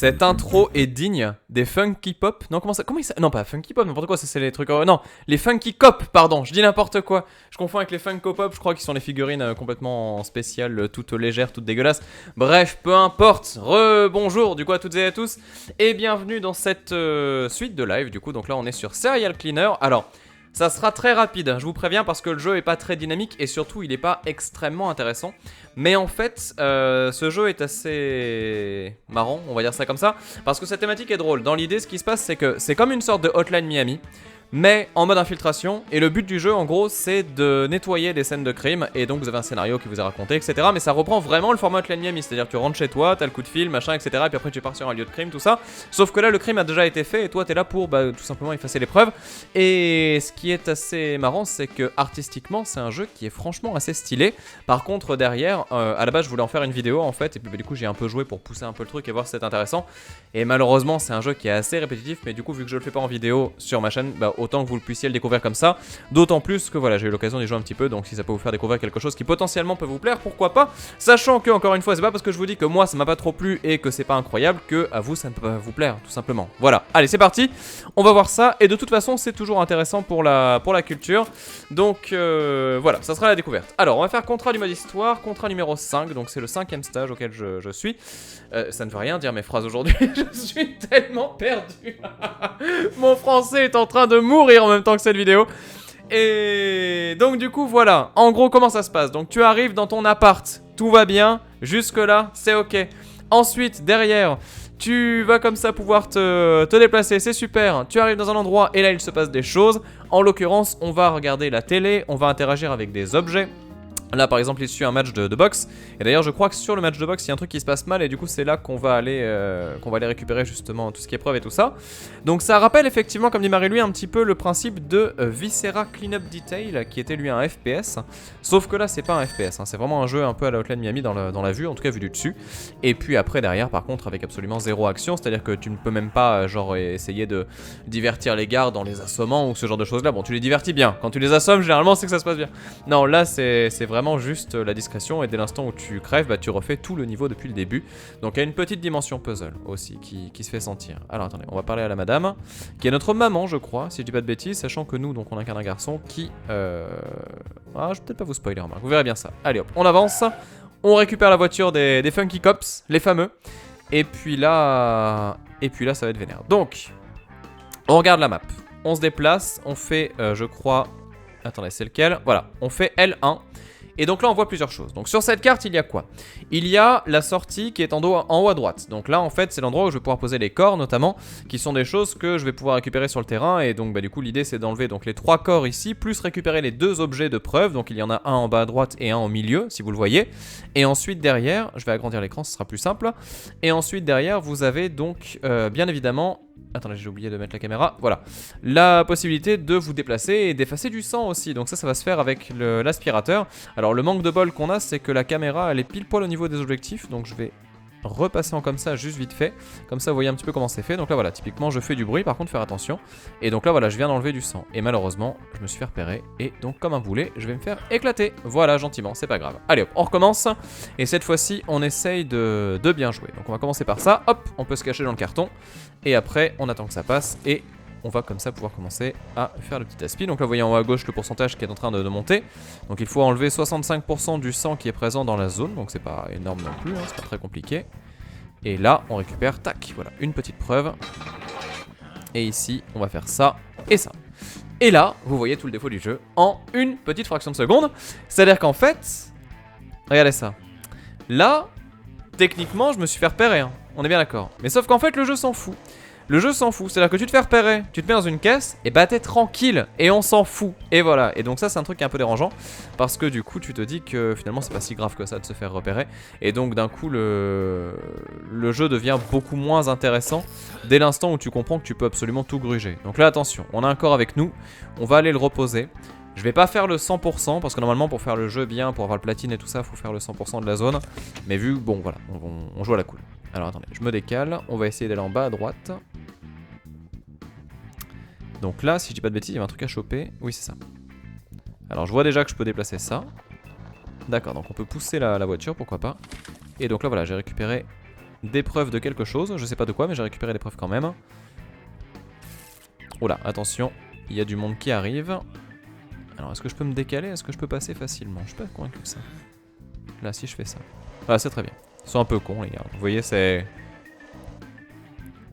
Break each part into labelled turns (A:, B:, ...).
A: Cette intro est digne des Funky Pop. Non, comment il s'appelle? Non, pas Funky Pop, n'importe quoi, ça c'est les trucs... non, les Funky Cop, pardon, je dis n'importe quoi. Je confonds avec les Funko Pop, je crois qu'ils sont les figurines complètement spéciales, toutes légères, toutes dégueulasses. Bref, peu importe. Bonjour du coup à toutes et à tous. Et bienvenue dans cette suite de live, du coup. Donc là, on est sur Serial Cleaner. Alors... ça sera très rapide, je vous préviens, parce que le jeu est pas très dynamique et surtout il est pas extrêmement intéressant. Mais en fait, ce jeu est assez marrant, on va dire ça comme ça, parce que cette thématique est drôle. Dans l'idée, ce qui se passe, c'est que c'est comme une sorte de Hotline Miami, mais en mode infiltration. Et le but du jeu, en gros, c'est de nettoyer des scènes de crime. Et donc, vous avez un scénario qui vous est raconté, etc. Mais ça reprend vraiment le format Hotline Miami. C'est-à-dire que tu rentres chez toi, t'as le coup de fil, machin, etc. Et puis après, tu pars sur un lieu de crime, tout ça. Sauf que là, le crime a déjà été fait. Et toi, t'es là pour tout simplement effacer les preuves. Et ce qui est assez marrant, c'est que artistiquement, c'est un jeu qui est franchement assez stylé. Par contre, derrière, à la base, je voulais en faire une vidéo en fait. Et puis, du coup, j'ai un peu joué pour pousser un peu le truc et voir si c'était intéressant. Et malheureusement, c'est un jeu qui est assez répétitif. Mais du coup, vu que je le fais pas en vidéo sur ma chaîne, autant que vous le puissiez le découvrir comme ça, d'autant plus que voilà, j'ai eu l'occasion d'y jouer un petit peu, donc si ça peut vous faire découvrir quelque chose qui potentiellement peut vous plaire, pourquoi pas, sachant que encore une fois, c'est pas parce que je vous dis que moi ça m'a pas trop plu et que c'est pas incroyable que à vous ça ne peut pas vous plaire, tout simplement. Voilà, allez c'est parti, on va voir ça, et de toute façon c'est toujours intéressant pour la culture, donc voilà, ça sera la découverte. Alors on va faire contrat du mode histoire, contrat numéro 5, donc c'est le 5ème stage auquel je suis. Ça ne veut rien dire mes phrases aujourd'hui, je suis tellement perdu. Mon français est en train de mourir en même temps que cette vidéo. Et donc du coup voilà, en gros comment ça se passe? Donc tu arrives dans ton appart, tout va bien, jusque là c'est ok. Ensuite derrière, tu vas comme ça pouvoir te déplacer, c'est super. Tu arrives dans un endroit et là il se passe des choses. En l'occurrence on va regarder la télé, on va interagir avec des objets. Là par exemple il suit un match de boxe. Et d'ailleurs je crois que sur le match de boxe il y a un truc qui se passe mal. Et du coup c'est là qu'on va aller récupérer justement tout ce qui est preuve et tout ça. Donc ça rappelle effectivement, comme dit Marie-Louis, un petit peu le principe de Viscera Cleanup Detail, qui était lui un FPS. Sauf que là c'est pas un FPS, hein. C'est vraiment un jeu un peu à la Hotline Miami dans la vue, en tout cas vu du dessus. Et puis après derrière par contre avec absolument zéro action. C'est à dire que tu ne peux même pas genre essayer de divertir les gardes en les assommant ou ce genre de choses là. Bon tu les divertis bien, quand tu les assommes généralement c'est que ça se passe bien. Non là c'est vraiment juste la discrétion, et dès l'instant où tu crèves, tu refais tout le niveau depuis le début. Donc il y a une petite dimension puzzle aussi qui se fait sentir. Alors attendez, on va parler à la madame, qui est notre maman je crois, si je dis pas de bêtises, sachant que nous donc on incarne un garçon qui... je vais peut-être pas vous spoiler, remarque, vous verrez bien ça. Allez hop, on avance, on récupère la voiture des Funky Cops, les fameux, et puis là ça va être vénère. Donc, on regarde la map, on se déplace, on fait je crois... attendez, c'est lequel? Voilà, on fait L1. Et donc là on voit plusieurs choses. Donc sur cette carte il y a quoi? Il y a la sortie qui est en haut à droite. Donc là en fait c'est l'endroit où je vais pouvoir poser les corps notamment, qui sont des choses que je vais pouvoir récupérer sur le terrain. Et donc du coup l'idée c'est d'enlever donc les 3 corps ici, plus récupérer les 2 objets de preuve. Donc il y en a un en bas à droite et un au milieu si vous le voyez. Et ensuite derrière, je vais agrandir l'écran, ce sera plus simple. Et ensuite derrière vous avez donc bien évidemment... attendez, j'ai oublié de mettre la caméra. Voilà. La possibilité de vous déplacer et d'effacer du sang aussi. Donc ça va se faire avec l'aspirateur. Alors le manque de bol qu'on a, c'est que la caméra, elle est pile poil au niveau des objectifs. Donc je vais repasser en comme ça, juste vite fait. Comme ça, vous voyez un petit peu comment c'est fait. Donc là, voilà, typiquement, je fais du bruit. Par contre, faire attention. Et donc là, voilà, je viens d'enlever du sang. Et malheureusement, je me suis fait repérer. Et donc, comme un boulet, je vais me faire éclater. Voilà, gentiment, c'est pas grave. Allez hop, on recommence. Et cette fois-ci, on essaye de bien jouer. Donc on va commencer par ça. Hop, on peut se cacher dans le carton. Et après, on attend que ça passe et on va comme ça pouvoir commencer à faire le petit aspi. Donc là, vous voyez en haut à gauche le pourcentage qui est en train de monter. Donc il faut enlever 65% du sang qui est présent dans la zone. Donc c'est pas énorme non plus, hein, c'est pas très compliqué. Et là, on récupère, tac, voilà, une petite preuve. Et ici, on va faire ça et ça. Et là, vous voyez tout le défaut du jeu en une petite fraction de seconde. C'est-à-dire qu'en fait, regardez ça. Là, techniquement, je me suis fait repérer, hein. On est bien d'accord. Mais sauf qu'en fait, le jeu s'en fout. Le jeu s'en fout, c'est-à-dire que tu te fais repérer, tu te mets dans une caisse, et t'es tranquille, et on s'en fout. Et voilà, et donc ça c'est un truc qui est un peu dérangeant, parce que du coup tu te dis que finalement c'est pas si grave que ça de se faire repérer, et donc d'un coup le jeu devient beaucoup moins intéressant, dès l'instant où tu comprends que tu peux absolument tout gruger. Donc là attention, on a un corps avec nous, on va aller le reposer. Je vais pas faire le 100%, parce que normalement pour faire le jeu bien, pour avoir le platine et tout ça, faut faire le 100% de la zone. Mais vu, bon voilà, on joue à la cool. Alors attendez, je me décale, on va essayer d'aller en bas à droite. Donc là, si je dis pas de bêtises, il y a un truc à choper. Oui, c'est ça. Alors je vois déjà que je peux déplacer ça. D'accord, donc on peut pousser la voiture, pourquoi pas. Et donc là, voilà, j'ai récupéré des preuves de quelque chose. Je sais pas de quoi, mais j'ai récupéré des preuves quand même. Oh là, attention, il y a du monde qui arrive. Alors, est-ce que je peux me décaler? Est-ce que je peux passer facilement? Je suis pas convaincu que ça. Là, si je fais ça. Ah, c'est très bien. Ils sont un peu cons, les gars. Vous voyez, c'est...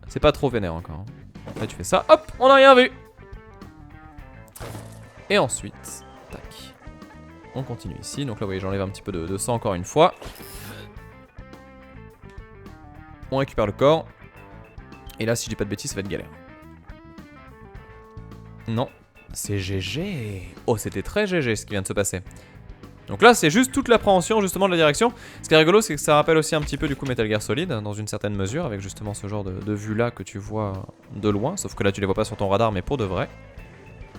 A: C'est pas trop vénère encore. Là, tu fais ça. Hop, on n'a rien vu. Et ensuite, tac. On continue ici. Donc là, vous voyez, j'enlève un petit peu de sang encore une fois. On récupère le corps. Et là, si je dis pas de bêtises, ça va être galère. Non. C'est GG. Oh, c'était très GG ce qui vient de se passer. Donc là, c'est juste toute l'appréhension justement de la direction. Ce qui est rigolo, c'est que ça rappelle aussi un petit peu du coup Metal Gear Solid, dans une certaine mesure, avec justement ce genre de vue là que tu vois de loin. Sauf que là, tu les vois pas sur ton radar, mais pour de vrai.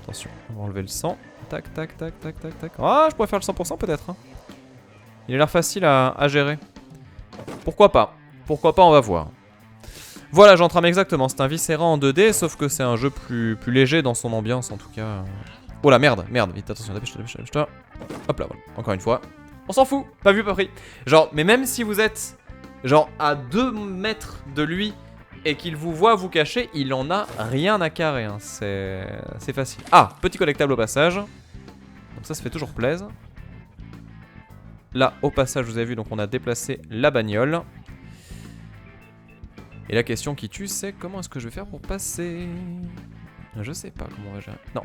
A: Attention, on va enlever le sang. Tac, tac, tac, tac, tac, tac. Ah, je pourrais faire le 100% peut-être. Hein. Il a l'air facile à gérer. Pourquoi pas? Pourquoi pas, on va voir. Voilà, j'entrame exactement. C'est un Viscera en 2D, sauf que c'est un jeu plus léger dans son ambiance en tout cas. Oh la merde, vite, attention, dépêche-toi. Hop là, voilà, encore une fois. On s'en fout, pas vu, pas pris. Genre, mais même si vous êtes, genre, à 2 mètres de lui et qu'il vous voit vous cacher, il en a rien à carrer, hein. C'est facile. Ah, petit collectable au passage. Donc ça fait toujours plaisir. Là, au passage, vous avez vu, donc on a déplacé la bagnole. Et la question qui tue, c'est comment est-ce que je vais faire pour passer? Je sais pas comment on va gérer. Non,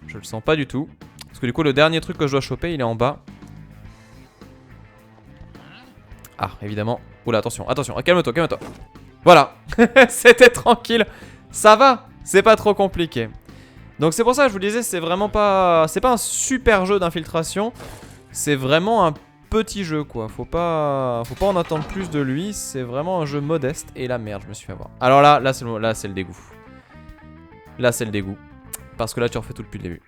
A: je le sens pas du tout. Parce que du coup, le dernier truc que je dois choper, il est en bas. Ah, évidemment. Oula, attention, calme-toi. Voilà, c'était tranquille. Ça va, c'est pas trop compliqué. Donc c'est pour ça que je vous disais, c'est vraiment pas... C'est pas un super jeu d'infiltration. C'est vraiment un petit jeu, quoi. Faut pas en attendre plus de lui. C'est vraiment un jeu modeste. Et la merde, je me suis fait avoir. Alors là c'est le dégoût. Là, c'est le dégoût. Parce que là, tu refais tout depuis le début.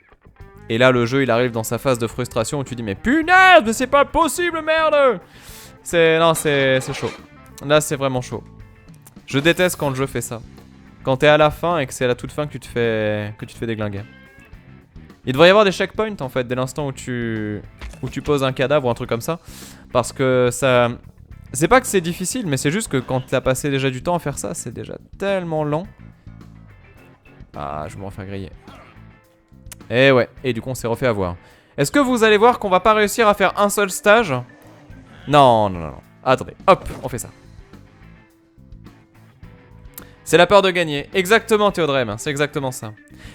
A: Et là, le jeu, il arrive dans sa phase de frustration où tu dis, mais punaise, mais c'est pas possible, merde! Non, c'est chaud. Là, c'est vraiment chaud. Je déteste quand le jeu fait ça. Quand t'es à la fin et que c'est à la toute fin que tu te fais déglinguer. Il devrait y avoir des checkpoints, en fait, dès l'instant où tu poses un cadavre ou un truc comme ça. Parce que ça... C'est pas que c'est difficile, mais c'est juste que quand t'as passé déjà du temps à faire ça, c'est déjà tellement lent. Ah, je vais me refaire griller. Et ouais, et du coup on s'est refait avoir. Est-ce que vous allez voir qu'on va pas réussir à faire un seul stage? Non. Attendez, hop, on fait ça. C'est la peur de gagner. Exactement, Théodrème, c'est exactement ça.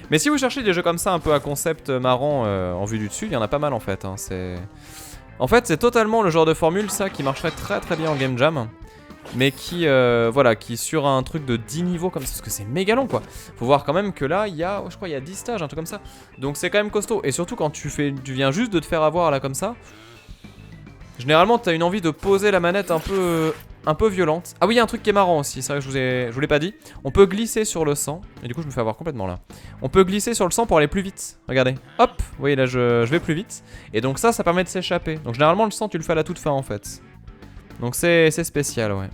A: Mais si vous cherchez des jeux comme ça, un peu à concept marrant en vue du dessus, il y en a pas mal en fait. Hein. En fait, c'est totalement le genre de formule, ça, qui marcherait très très bien en game jam. Mais qui, voilà, qui sur un truc de 10 niveaux comme ça, parce que c'est méga long quoi. Faut voir quand même que là, il y a, je crois, il y a 10 stages, un truc comme ça. Donc c'est quand même costaud. Et surtout quand tu viens juste de te faire avoir là comme ça. Généralement, t'as une envie de poser la manette un peu violente. Ah oui, il y a un truc qui est marrant aussi, c'est vrai que je vous l'ai pas dit. On peut glisser sur le sang. Et du coup, je me fais avoir complètement là. On peut glisser sur le sang pour aller plus vite. Regardez. Hop, vous voyez là, je vais plus vite. Et donc ça permet de s'échapper. Donc généralement, le sang, tu le fais à la toute fin en fait. Donc c'est spécial, ouais.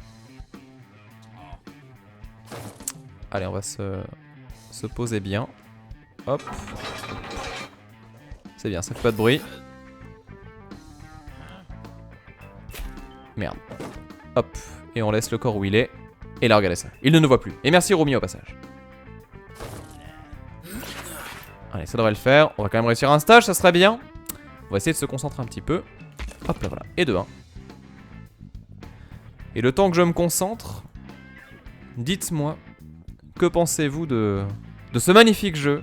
A: Allez, on va se poser bien. Hop. C'est bien, ça fait pas de bruit. Merde. Hop. Et on laisse le corps où il est. Et là, regardez ça. Il ne nous voit plus. Et merci Romy au passage. Allez, ça devrait le faire. On va quand même réussir un stage, ça serait bien. On va essayer de se concentrer un petit peu. Hop là, voilà. Et de 1. Et le temps que je me concentre, dites-moi, que pensez-vous de ce magnifique jeu?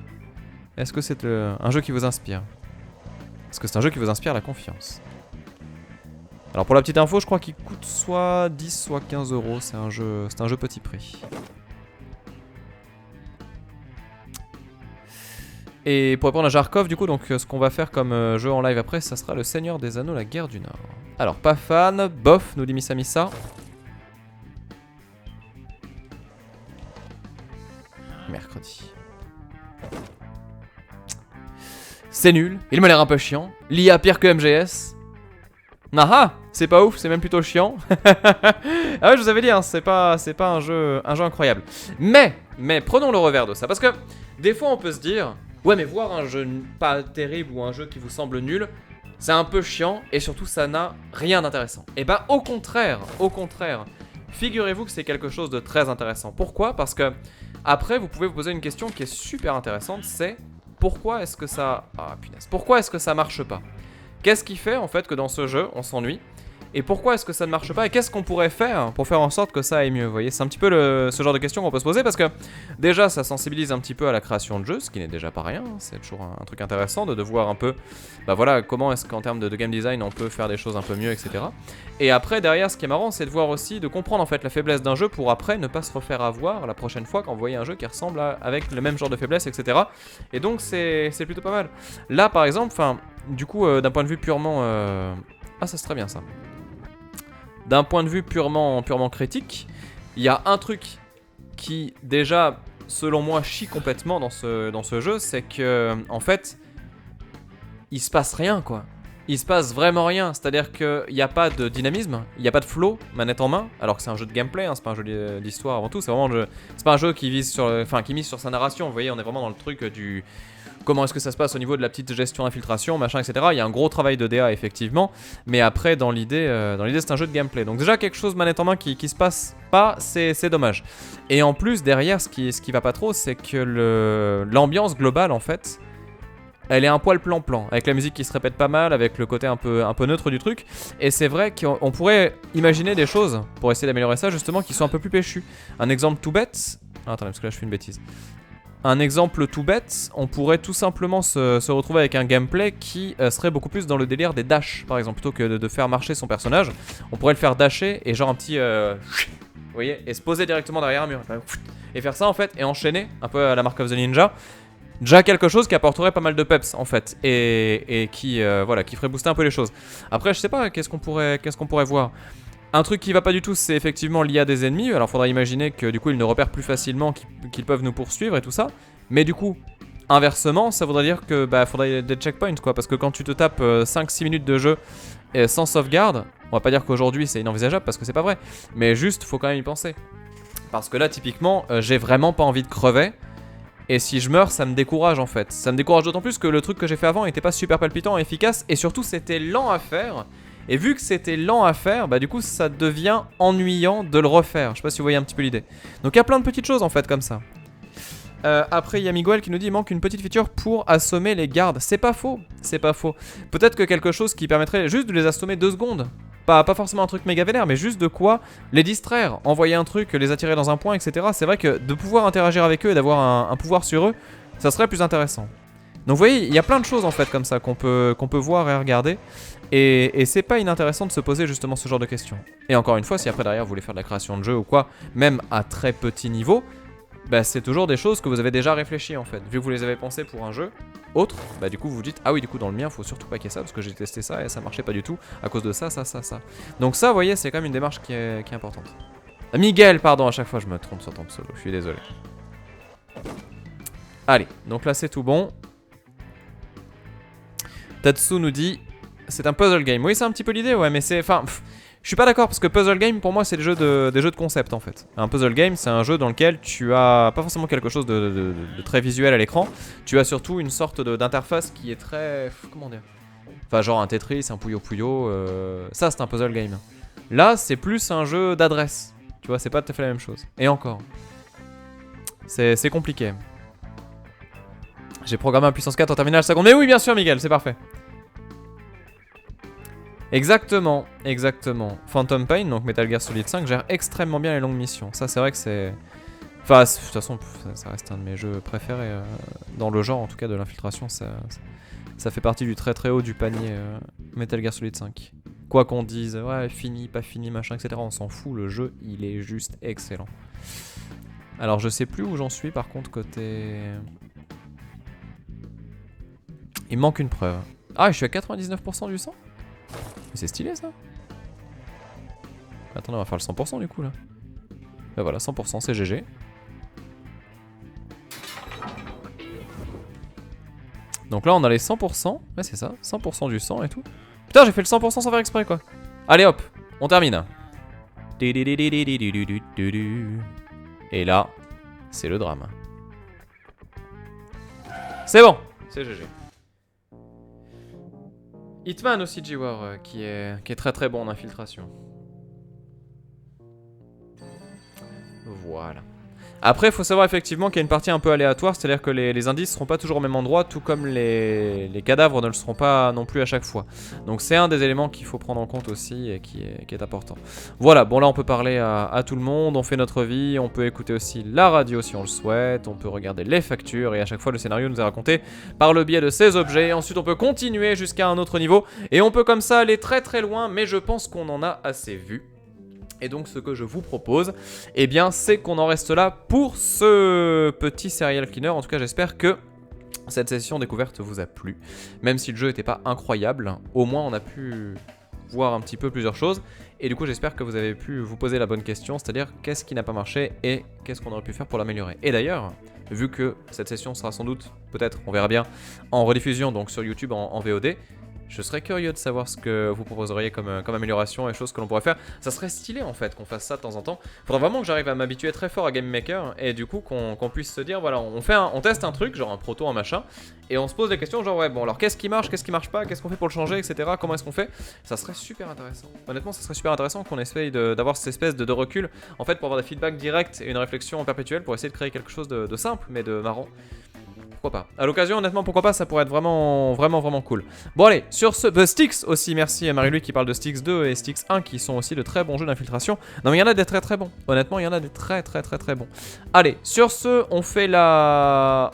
A: Est-ce que c'est un jeu qui vous inspire? Est-ce que c'est un jeu qui vous inspire la confiance? Alors pour la petite info, je crois qu'il coûte soit 10 soit 15 euros. C'est un jeu petit prix. Et pour répondre à Jarkov, du coup, donc ce qu'on va faire comme jeu en live après, ça sera le Seigneur des Anneaux, la Guerre du Nord. Alors pas fan, bof, nous dit Missa. Mercredi. C'est nul, il m'a l'air un peu chiant. L'IA pire que MGS. Ah, c'est pas ouf, c'est même plutôt chiant. Ah ouais, je vous avais dit, hein, c'est pas un jeu incroyable. Mais prenons le revers de ça, parce que des fois on peut se dire, ouais mais voir un jeu pas terrible ou un jeu qui vous semble nul, c'est un peu chiant et surtout ça n'a rien d'intéressant. Et bah au contraire, figurez-vous que c'est quelque chose de très intéressant. Pourquoi? Parce que après, vous pouvez vous poser une question qui est super intéressante, c'est pourquoi est-ce que ça... Ah punaise, pourquoi est-ce que ça marche pas? Qu'est-ce qui fait en fait que dans ce jeu, on s'ennuie? Et pourquoi est-ce que ça ne marche pas? Et qu'est-ce qu'on pourrait faire pour faire en sorte que ça aille mieux? Vous voyez, c'est un petit peu ce genre de questions qu'on peut se poser parce que déjà, ça sensibilise un petit peu à la création de jeux, ce qui n'est déjà pas rien. C'est toujours un truc intéressant de voir un peu, bah voilà, comment est-ce qu'en termes de game design, on peut faire des choses un peu mieux, etc. Et après, derrière, ce qui est marrant, c'est de voir aussi, de comprendre en fait la faiblesse d'un jeu pour après ne pas se refaire avoir la prochaine fois quand vous voyez un jeu qui ressemble avec le même genre de faiblesse, etc. Et donc, c'est plutôt pas mal. Là, par exemple, enfin, du coup, d'un point de vue purement... Ah, ça c'est très bien ça. D'un point de vue purement critique, il y a un truc qui, déjà, selon moi, chie complètement dans ce jeu, c'est que, en fait, il se passe rien, quoi. Il se passe vraiment rien, c'est-à-dire qu'il n'y a pas de dynamisme, il n'y a pas de flow, manette en main, alors que c'est un jeu de gameplay, hein, c'est pas un jeu d'histoire avant tout, c'est vraiment c'est pas un jeu qui mise sur sa narration, vous voyez, on est vraiment dans le truc du... Comment est-ce que ça se passe au niveau de la petite gestion d'infiltration, machin, etc. Il y a un gros travail de DA, effectivement. Mais après, dans l'idée, c'est un jeu de gameplay. Donc déjà, quelque chose manette en main qui se passe pas, c'est dommage. Et en plus, derrière, ce qui va pas trop, c'est que l'ambiance globale, en fait, elle est un poil plan-plan. Avec la musique qui se répète pas mal, avec le côté un peu neutre du truc. Et c'est vrai qu'on pourrait imaginer des choses, pour essayer d'améliorer ça, justement, qui sont un peu plus péchues. Un exemple tout bête... Ah, attendez, parce que là, je fais une bêtise. Un exemple tout bête, on pourrait tout simplement se retrouver avec un gameplay qui serait beaucoup plus dans le délire des dash, par exemple, plutôt que de faire marcher son personnage. On pourrait le faire dasher et genre un petit... vous voyez, et se poser directement derrière un mur. Et faire ça en fait, et enchaîner, un peu à la Mark of the Ninja. Déjà quelque chose qui apporterait pas mal de peps en fait, et qui, voilà, qui ferait booster un peu les choses. Après, je sais pas, qu'est-ce qu'on pourrait voir. Un truc qui va pas du tout, c'est effectivement l'IA des ennemis. Alors faudra imaginer que du coup ils ne repèrent plus facilement qu'ils peuvent nous poursuivre et tout ça. Mais du coup, inversement, ça voudrait dire que faudrait des checkpoints quoi. Parce que quand tu te tapes 5-6 minutes de jeu sans sauvegarde, on va pas dire qu'aujourd'hui c'est inenvisageable parce que c'est pas vrai. Mais juste, faut quand même y penser. Parce que là, typiquement, j'ai vraiment pas envie de crever. Et si je meurs, ça me décourage en fait. Ça me décourage d'autant plus que le truc que j'ai fait avant était pas super palpitant et efficace. Et surtout, c'était lent à faire. Et vu que c'était lent à faire, bah du coup ça devient ennuyant de le refaire. Je sais pas si vous voyez un petit peu l'idée. Donc il y a plein de petites choses en fait comme ça. Après il y a Miguel qui nous dit il manque une petite feature pour assommer les gardes. C'est pas faux, c'est pas faux. Peut-être que quelque chose qui permettrait juste de les assommer 2 secondes. Pas forcément un truc méga vénère, mais juste de quoi les distraire, envoyer un truc, les attirer dans un point, etc. C'est vrai que de pouvoir interagir avec eux et d'avoir un pouvoir sur eux, ça serait plus intéressant. Donc vous voyez, il y a plein de choses en fait comme ça qu'on peut voir et regarder. Et c'est pas inintéressant de se poser justement ce genre de questions. Et encore une fois, si après derrière vous voulez faire de la création de jeu ou quoi, même à très petit niveau, bah c'est toujours des choses que vous avez déjà réfléchi en fait. Vu que vous les avez pensées pour un jeu autre, bah du coup vous vous dites ah oui du coup dans le mien faut surtout pas qu'il y ait ça parce que j'ai testé ça et ça marchait pas du tout à cause de ça. Donc ça vous voyez c'est quand même une démarche qui est importante. Miguel pardon, à chaque fois je me trompe sur ton pseudo, je suis désolé. Allez, donc là c'est tout bon. Tatsu nous dit c'est un puzzle game. Oui, c'est un petit peu l'idée, ouais, mais c'est... Enfin, je suis pas d'accord, parce que puzzle game, pour moi, c'est des jeux de concept, en fait. Un puzzle game, c'est un jeu dans lequel tu as pas forcément quelque chose de très visuel à l'écran. Tu as surtout une sorte d'interface qui est très... Comment dire? Enfin, genre un Tetris, un Puyo Puyo... Ça, c'est un puzzle game. Là, c'est plus un jeu d'adresse. Tu vois, c'est pas tout à fait la même chose. Et encore. C'est compliqué. J'ai programmé un puissance 4 en terminale seconde. Mais oui, bien sûr, Miguel, c'est parfait. Exactement, exactement. Phantom Pain, donc Metal Gear Solid 5, gère extrêmement bien les longues missions. Ça, c'est vrai que c'est... Enfin, de toute façon, ça reste un de mes jeux préférés dans le genre, en tout cas, de l'infiltration. Ça fait partie du très très haut du panier Metal Gear Solid 5. Quoi qu'on dise, ouais, fini, pas fini, machin, etc. On s'en fout, le jeu, il est juste excellent. Alors, je sais plus où j'en suis, par contre, côté... Il me manque une preuve. Ah, je suis à 99% du sang? C'est stylé ça. Attendez, on va faire le 100% du coup là. Ben voilà, 100%, c'est GG. Donc là on a les 100%. Ouais c'est ça, 100% du sang et tout. Putain j'ai fait le 100% sans faire exprès quoi. Allez hop, on termine. Et là, c'est le drame. C'est bon, c'est GG. Hitman aussi, G-War, qui est très très bon en infiltration. Voilà. Après, il faut savoir effectivement qu'il y a une partie un peu aléatoire, c'est-à-dire que les indices ne seront pas toujours au même endroit, tout comme les cadavres ne le seront pas non plus à chaque fois. Donc c'est un des éléments qu'il faut prendre en compte aussi et qui est important. Voilà, bon là on peut parler à tout le monde, on fait notre vie, on peut écouter aussi la radio si on le souhaite, on peut regarder les factures et à chaque fois le scénario nous est raconté par le biais de ces objets. Ensuite on peut continuer jusqu'à un autre niveau et on peut comme ça aller très très loin, mais je pense qu'on en a assez vu. Et donc ce que je vous propose, eh bien c'est qu'on en reste là pour ce petit serial cleaner. En tout cas j'espère que cette session découverte vous a plu. Même si le jeu n'était pas incroyable, au moins on a pu voir un petit peu plusieurs choses. Et du coup j'espère que vous avez pu vous poser la bonne question, c'est-à-dire qu'est-ce qui n'a pas marché et qu'est-ce qu'on aurait pu faire pour l'améliorer. Et d'ailleurs, vu que cette session sera sans doute, peut-être, on verra bien, en rediffusion, donc sur YouTube en VOD, je serais curieux de savoir ce que vous proposeriez comme amélioration et choses que l'on pourrait faire. Ça serait stylé en fait qu'on fasse ça de temps en temps. Faudra vraiment que j'arrive à m'habituer très fort à Game Maker et du coup qu'on puisse se dire voilà, on teste un truc, genre un proto, un machin, et on se pose des questions genre ouais bon alors qu'est-ce qui marche pas, qu'est-ce qu'on fait pour le changer, etc. Comment est-ce qu'on fait. Ça serait super intéressant. Honnêtement ça serait super intéressant qu'on essaye d'avoir cette espèce de recul en fait pour avoir des feedbacks directs et une réflexion en perpétuelle pour essayer de créer quelque chose de simple mais de marrant. Pourquoi pas. À l'occasion, honnêtement, pourquoi pas, ça pourrait être vraiment cool. Bon allez, sur ce... Styx aussi, merci à Marie-Louis qui parle de Styx 2 et Styx 1 qui sont aussi de très bons jeux d'infiltration. Non mais il y en a des très bons. Honnêtement, il y en a des très bons. Allez, sur ce, on fait la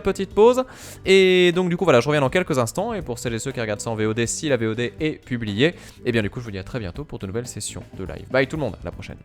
A: petite pause. Et donc du coup, voilà, je reviens dans quelques instants. Et pour celles et ceux qui regardent ça en VOD, si la VOD est publiée, et bien du coup, je vous dis à très bientôt pour de nouvelles sessions de live. Bye tout le monde, à la prochaine.